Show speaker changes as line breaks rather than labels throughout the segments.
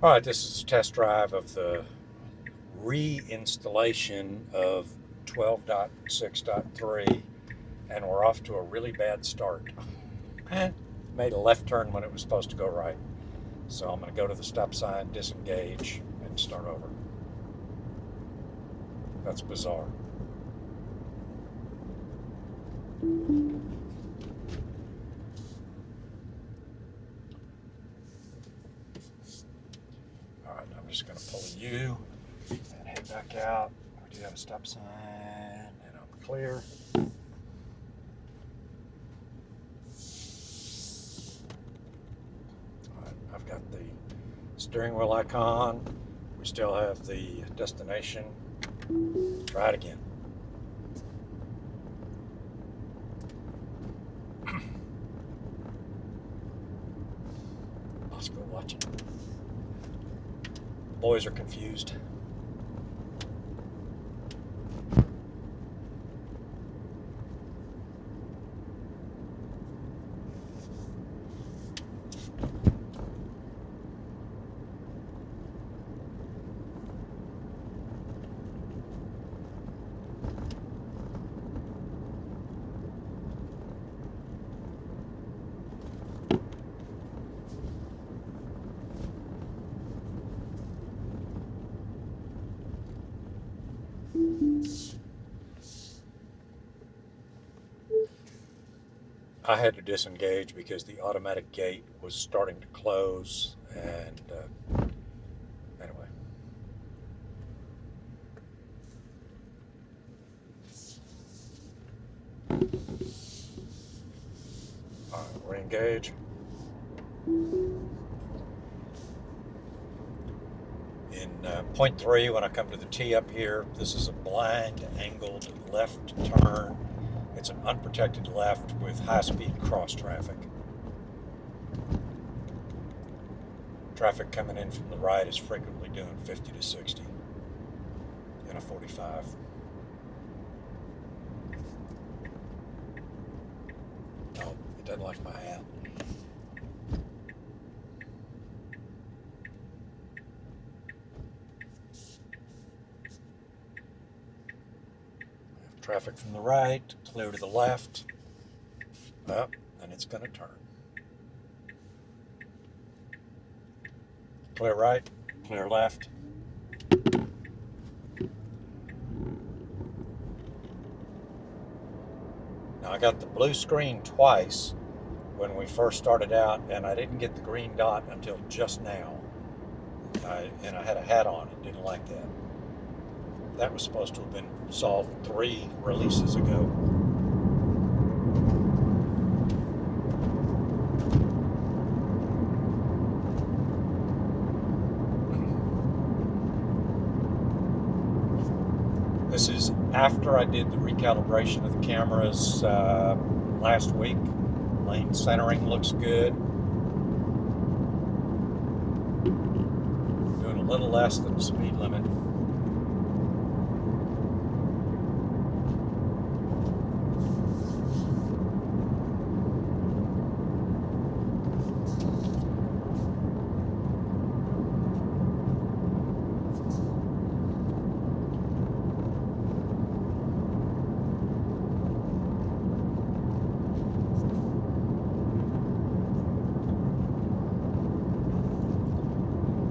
All right, this is a test drive of the reinstallation of 12.6.3, and we're off to a really bad start. Made a left turn when it was supposed to go right. So I'm going to go to the stop sign, disengage, and start over. That's bizarre. All right, I'm just going to pull a U and head back out. We do have a stop sign, and I'm clear. All right, I've got the steering wheel icon. We still have the destination. Try it again. Let's go watch it. Boys are confused. I had to disengage because the automatic gate was starting to close, and anyway. All right, re-engage. In point 3, when I come to the T up here, this is a blind angled left turn. It's an unprotected left with high-speed cross traffic. Traffic coming in from the right is frequently doing 50 to 60 in a 45. Oh, it doesn't like my hat. Traffic from the right, clear to the left, up, and it's going to turn. Clear right, clear left. Now I got the blue screen twice when we first started out, and I didn't get the green dot until just now. And I had a hat on and didn't like that. That was supposed to have been solved 3 releases ago. This is after I did the recalibration of the cameras last week. Lane centering looks good. Doing a little less than the speed limit.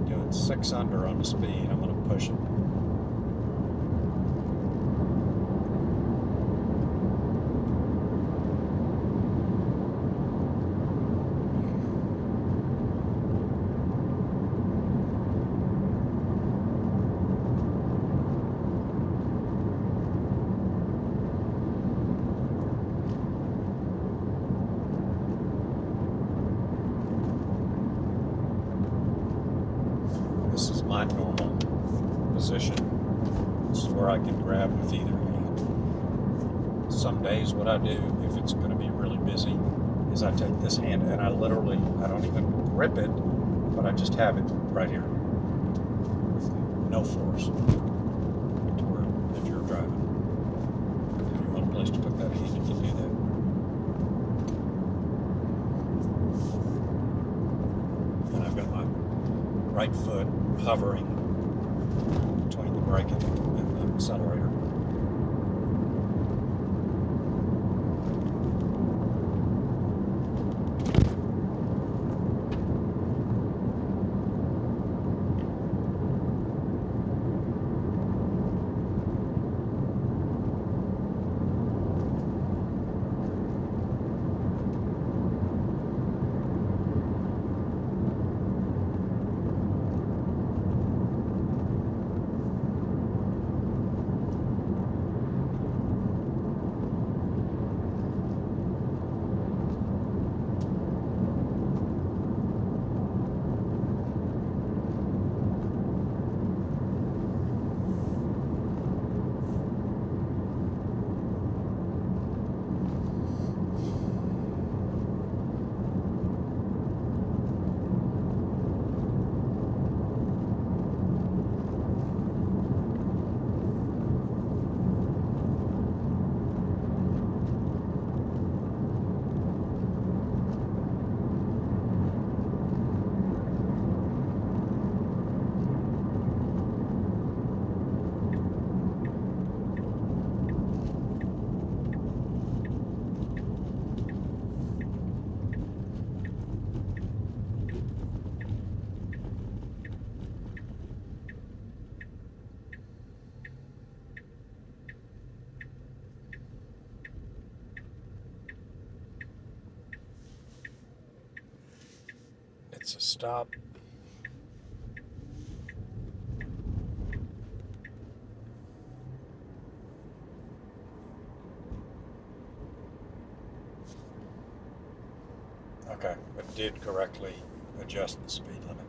Doing 6 under on the speed. I'm going to push it. This is my normal position. This is where I can grab with either hand. Some days what I do, if it's going to be really busy, is I take this hand and I don't even grip it, but I just have it right here with no force. To where if you're driving, if you want a place to put that hand, you can do that. And I've got my right foot hovering between the brake and the accelerator. It's a stop. Okay, it did correctly adjust the speed limit.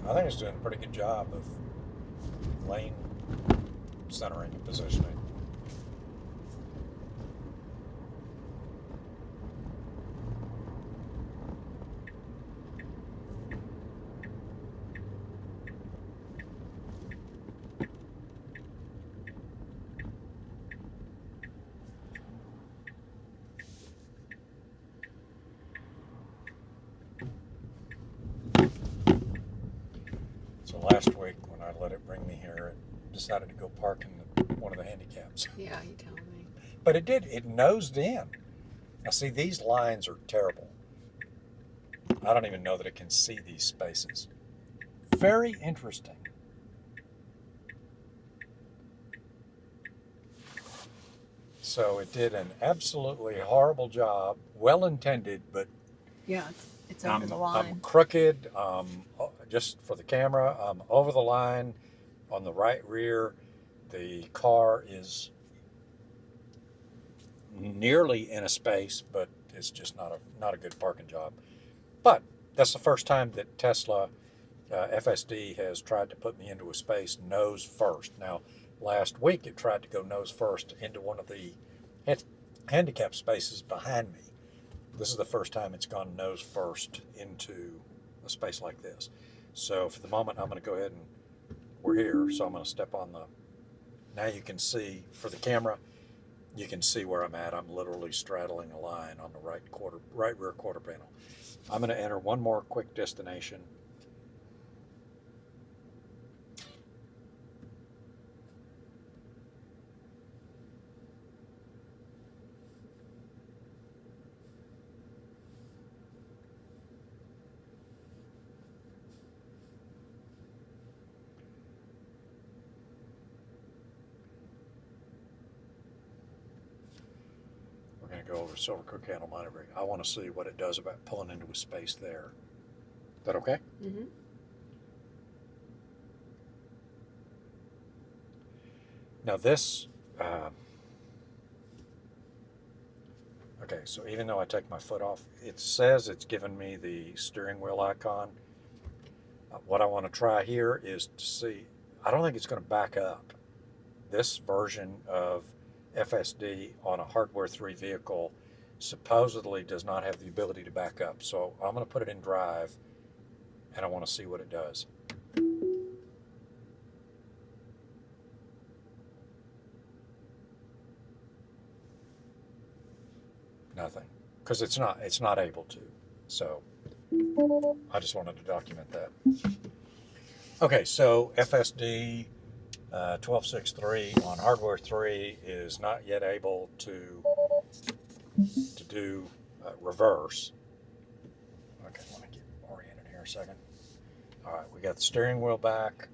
I think it's doing a pretty good job of lane centering and positioning. So last week when I let it bring me here, it decided to go park in one of the handicaps.
Yeah, you tell me.
But it did. It nosed in. Now see, these lines are terrible. I don't even know that it can see these spaces. Very interesting. So it did an absolutely horrible job, well intended, but
Yeah, it's over the line.
I'm crooked, just for the camera. I'm over the line on the right rear. The car is nearly in a space, but it's just not a good parking job. But that's the first time that Tesla FSD has tried to put me into a space nose first. Now, last week it tried to go nose first into one of the handicap spaces behind me. This is the first time it's gone nose first into a space like this. So for the moment, I'm going to go ahead and we're here. So I'm going to step on the, now you can see for the camera, you can see where I'm at. I'm literally straddling a line on the right rear quarter panel. I'm going to enter one more quick destination. Going to go over Silver Creek Candle Mining Rig. I want to see what it does about pulling into a space there. Is that okay?
Mm-hmm.
Now this, okay, so even though I take my foot off, it says it's given me the steering wheel icon. What I want to try here is to see, I don't think it's going to back up. This version of FSD on a hardware 3 vehicle supposedly does not have the ability to back up. So I'm going to put it in drive and I want to see what it does. Nothing, because it's not able to. So I just wanted to document that. Okay, so FSD 1263 on hardware 3 is not yet able to do reverse. Okay, let me get oriented here a second. All right, we got the steering wheel back,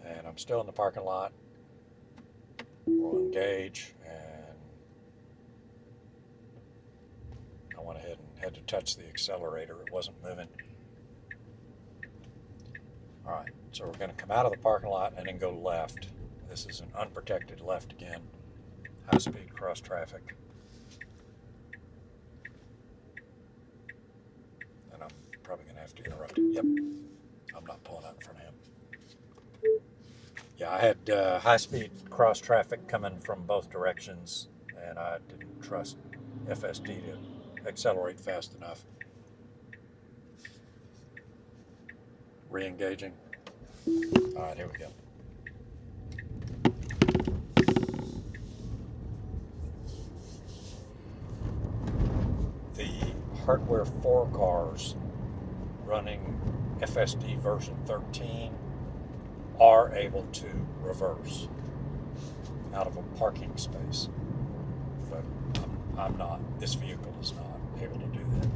and I'm still in the parking lot. We'll engage, and I went ahead and had to touch the accelerator. It wasn't moving. All right, so we're going to come out of the parking lot and then go left. This is an unprotected left again. High-speed cross traffic. And I'm probably going to have to interrupt it. Yep, I'm not pulling out in front of him. Yeah, I had high-speed cross traffic coming from both directions, and I didn't trust FSD to accelerate fast enough. Re-engaging. All right, here we go. The hardware 4 cars running FSD version 13 are able to reverse out of a parking space, but I'm not. This vehicle is not able to do that.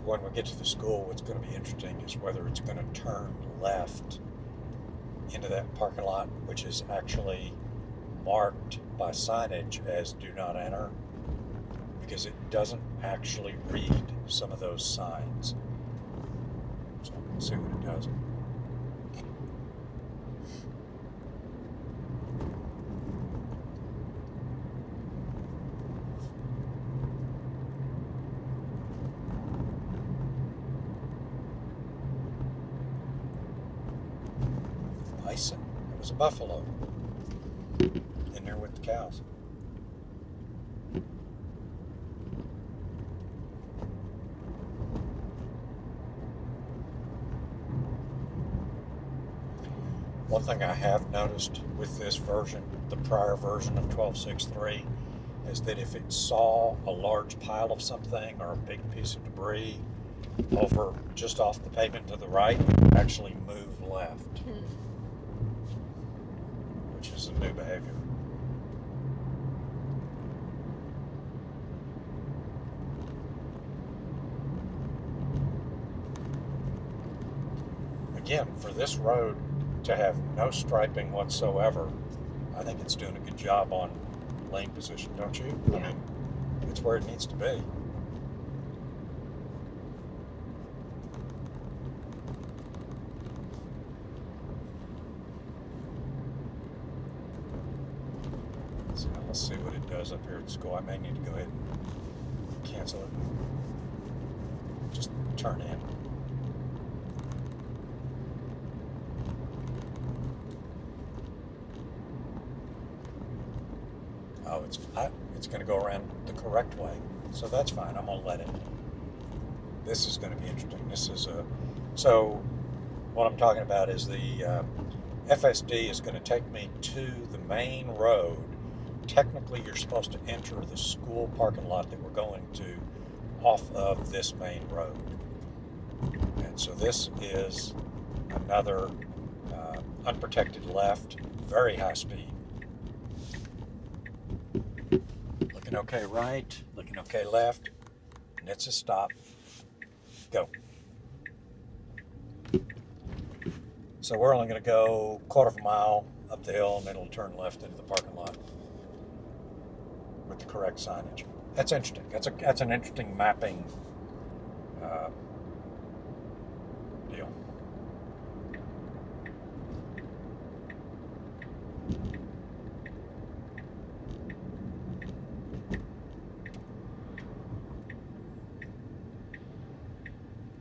When we get to the school, what's going to be interesting is whether it's going to turn left into that parking lot, which is actually marked by signage as do not enter, because it doesn't actually read some of those signs. So we'll see what it does. Bison. It was a buffalo in there with the cows. One thing I have noticed with this version, the prior version of 12.6.3, is that if it saw a large pile of something or a big piece of debris over just off the pavement to the right, it would actually move left, which is a new behavior. Again, for this road to have no striping whatsoever, I think it's doing a good job on lane position, don't you?
Yeah.
I mean, it's where it needs to be. So let's see what it does up here at school. I may need to go ahead and cancel it. Just turn in. Oh, it's going to go around the correct way, so that's fine. I'm going to let it. This is going to be interesting. This is so what I'm talking about is the FSD is going to take me to the main road. Technically, you're supposed to enter the school parking lot that we're going to off of this main road. And so this is another unprotected left, very high speed. Looking okay right, looking okay left, and it's a stop. Go. So we're only going to go quarter of a mile up the hill, and then it'll turn left into the parking lot with the correct signage. That's interesting. That's an interesting mapping deal.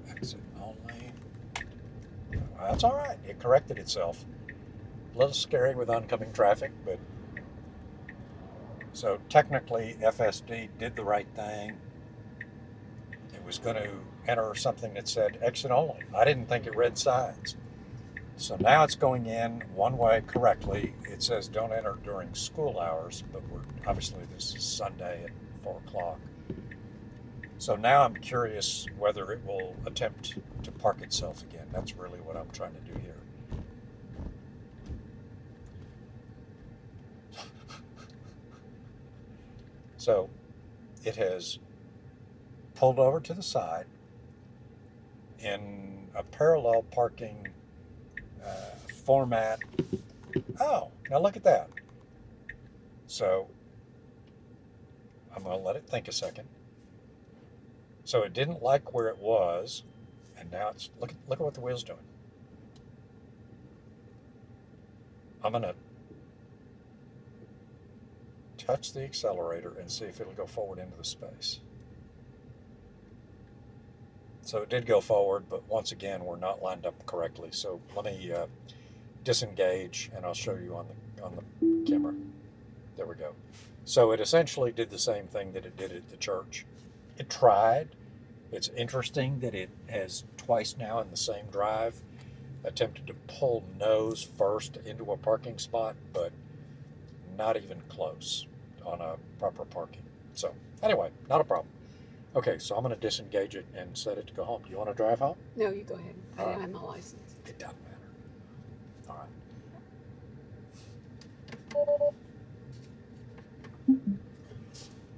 Exit only. Well, that's all right. It corrected itself. A little scary with oncoming traffic, but so technically FSD did the right thing. It was going to enter something that said exit only. I didn't think it read signs. So now it's going in one way correctly. It says don't enter during school hours, but obviously this is Sunday at 4 o'clock. So now I'm curious whether it will attempt to park itself again. That's really what I'm trying to do here. So it has pulled over to the side in a parallel parking format. Oh, now look at that. So I'm going to let it think a second. So it didn't like where it was, and now it's look at what the wheel's doing. I'm going to touch the accelerator and see if it'll go forward into the space. So it did go forward, but once again, we're not lined up correctly. So let me disengage, and I'll show you on the camera. There we go. So it essentially did the same thing that it did at the church. It tried. It's interesting that it has twice now in the same drive attempted to pull nose first into a parking spot, but not even close on a proper parking. So anyway, not a problem. Okay, so I'm going to disengage it and set it to go home. Do you want to drive home?
No, you go ahead.
All right.
I have my license.
It doesn't matter. All right.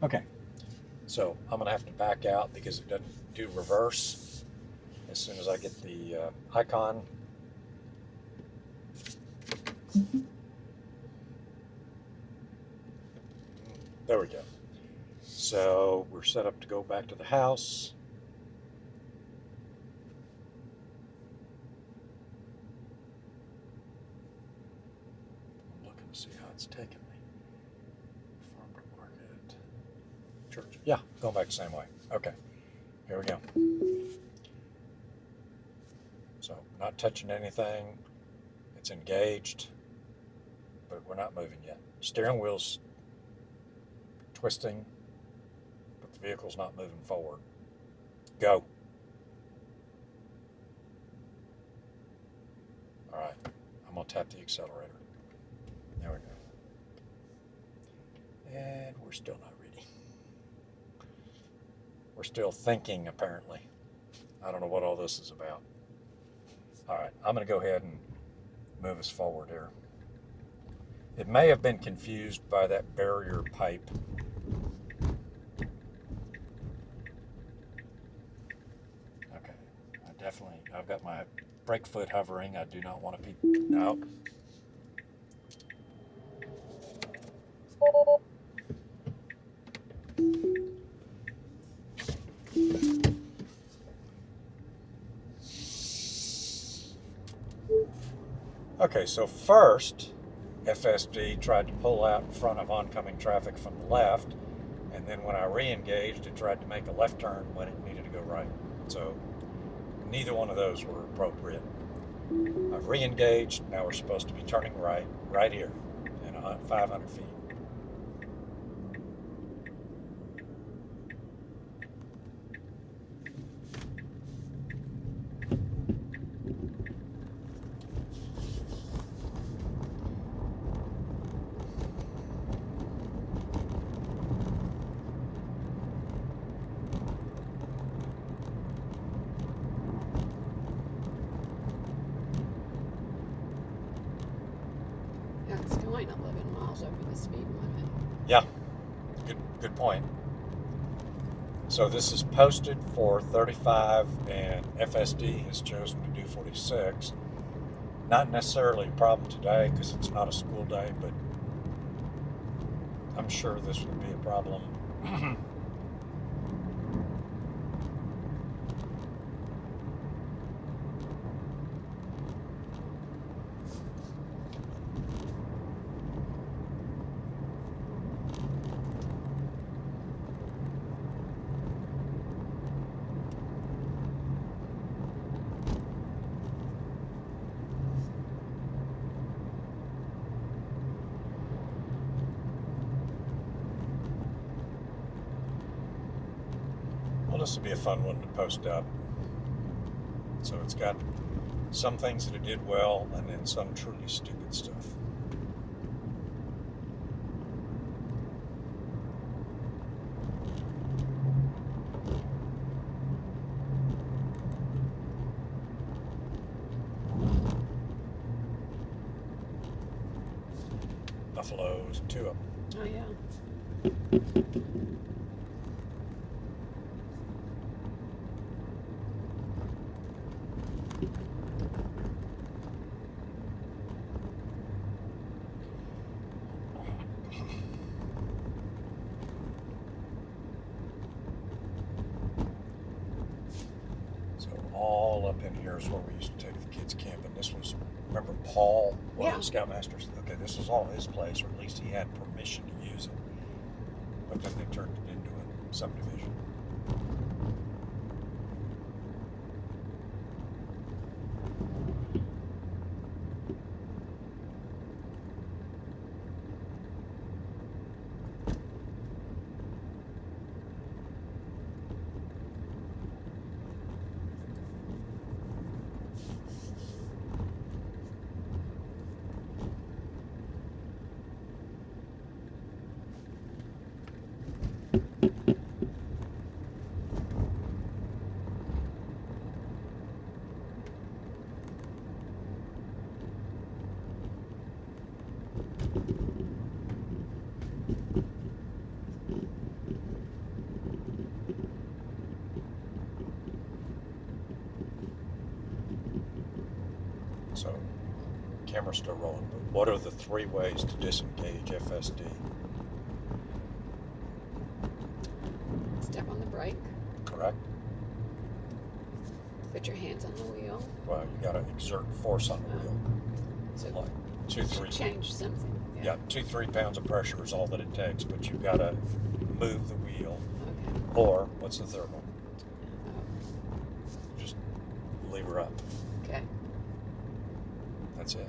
Okay, so I'm going to have to back out because it doesn't do reverse. As soon as I get the icon. There we go. So we're set up to go back to the house. I'm looking to see how it's taking me. Farm to Market. Church. Yeah, going back the same way. Okay, here we go. So not touching anything. It's engaged, but we're not moving yet. Steering wheel's twisting, but the vehicle's not moving forward. Go. All right, I'm gonna tap the accelerator. There we go. And we're still not ready. We're still thinking, apparently. I don't know what all this is about. All right, I'm gonna go ahead and move us forward here. It may have been confused by that barrier pipe. Okay, I've got my brake foot hovering. I do not want to be, no. Okay, so first, FSD tried to pull out in front of oncoming traffic from the left, and then when I re-engaged, it tried to make a left turn when it needed to go right. So neither one of those were appropriate. I've re-engaged, now we're supposed to be turning right here, in 500 feet.
miles over the speed limit.
Yeah, good point. So this is posted for 35, and FSD has chosen to do 46. Not necessarily a problem today because it's not a school day, but I'm sure this would be a problem. Well, this will be a fun one to post up. So it's got some things that it did well, and then some truly stupid stuff. Buffaloes, 2 of them.
Oh, yeah.
So all up in here is where we used to take the kids camping. This was, remember Paul, one of the Scoutmasters? Okay, this was all his place, or at least he had permission to use it. But then they turned it into a subdivision. So, camera's still rolling, but what are the 3 ways to disengage FSD?
Step on the brake.
Correct?
Put your hands on the wheel.
Well, you gotta exert force on the wheel.
So
Like 2-3.
change something.
Yeah, 2-3 pounds of pressure is all that it takes, but you've gotta move the wheel.
Okay.
Or, what's the third one?
Oh,
Just lever up.
okay.
That's it.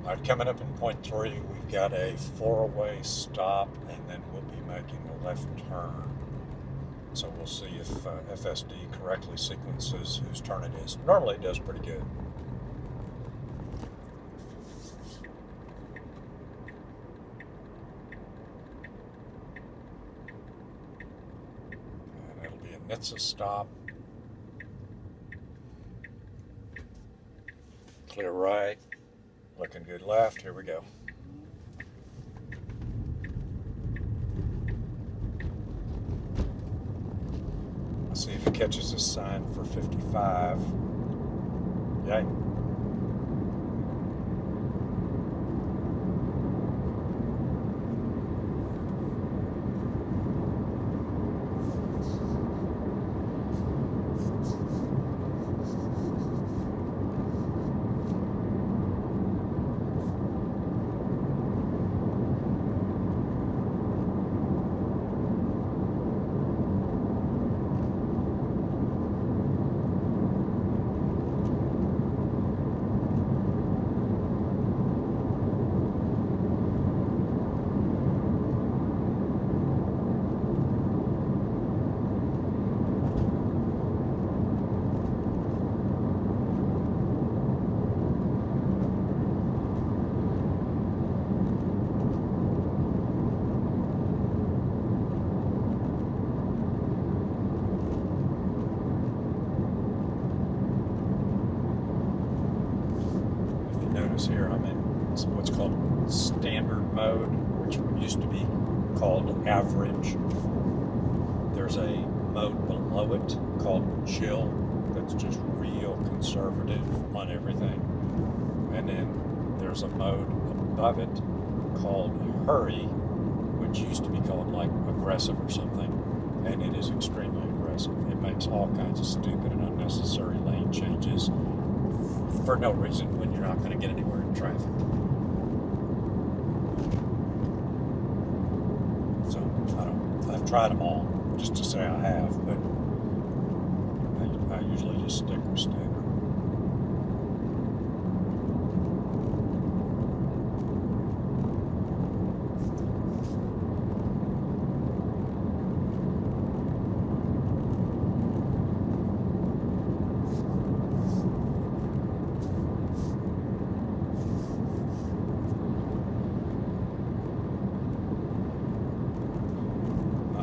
All right, coming up in point 3, we've got a 4-way stop, and then we'll be making a left turn. So we'll see if FSD correctly sequences whose turn it is. Normally it does pretty good. And it'll be a NHTSA stop. Clear right. Looking good left. Here we go. See if it catches this sign for 55. Yay. Notice here I'm in what's called standard mode, which used to be called average. There's a mode below it called chill that's just real conservative on everything. And then there's a mode above it called hurry, which used to be called like aggressive or something. And it is extremely aggressive. It makes all kinds of stupid and unnecessary lane changes for no reason when you're not going to get anywhere in traffic. So I've tried them all just to say I have, but I usually just stick with standard.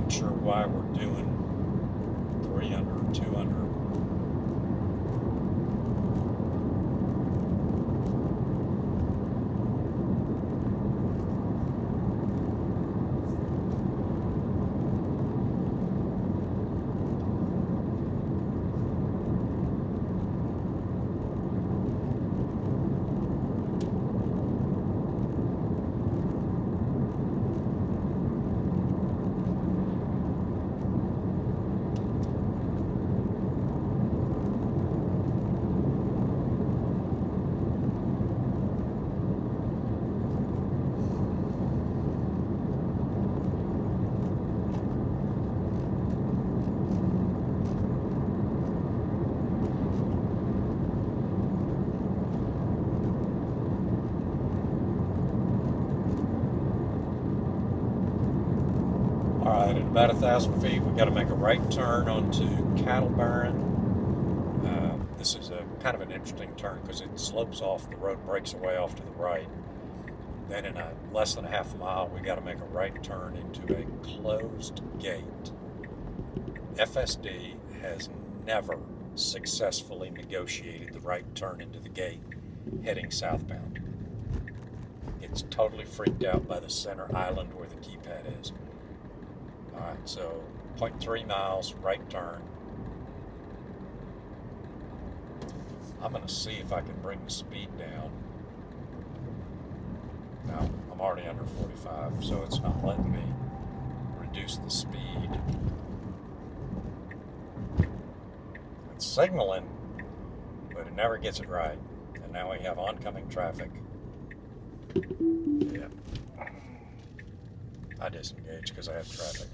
Sure why we're doing 300, 200. Alright, at about 1,000 feet, we've got to make a right turn onto Cattle Barren. This is a kind of an interesting turn because it slopes off, the road breaks away off to the right. Then in less than a half a mile, we got to make a right turn into a closed gate. FSD has never successfully negotiated the right turn into the gate heading southbound. It's totally freaked out by the center island where the keypad is. Alright, so 0.3 miles, right turn. I'm going to see if I can bring the speed down. Now, I'm already under 45, so it's not letting me reduce the speed. It's signaling, but it never gets it right. And now we have oncoming traffic. Yeah. I disengage because I have traffic.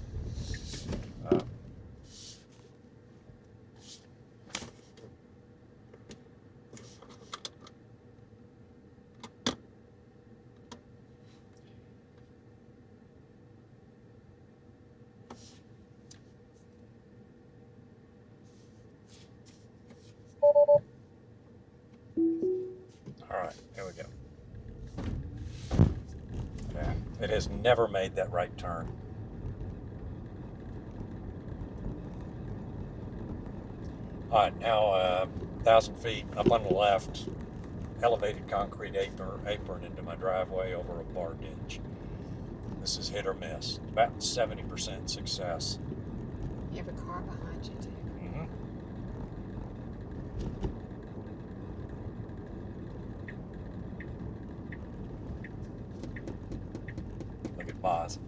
All right, here we go. Yeah, it has never made that right turn. All right, now 1,000 feet up on the left, elevated concrete apron into my driveway over a bar ditch. This is hit or miss, about 70% success.
You have a car behind you too.
Pause.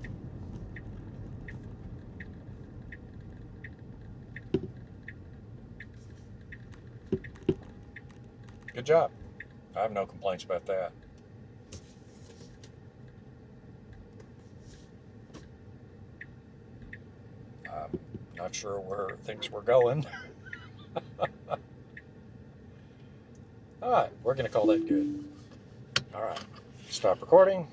Good job. I have no complaints about that. I'm not sure where things were going. All right, we're going to call that good. All right, stop recording.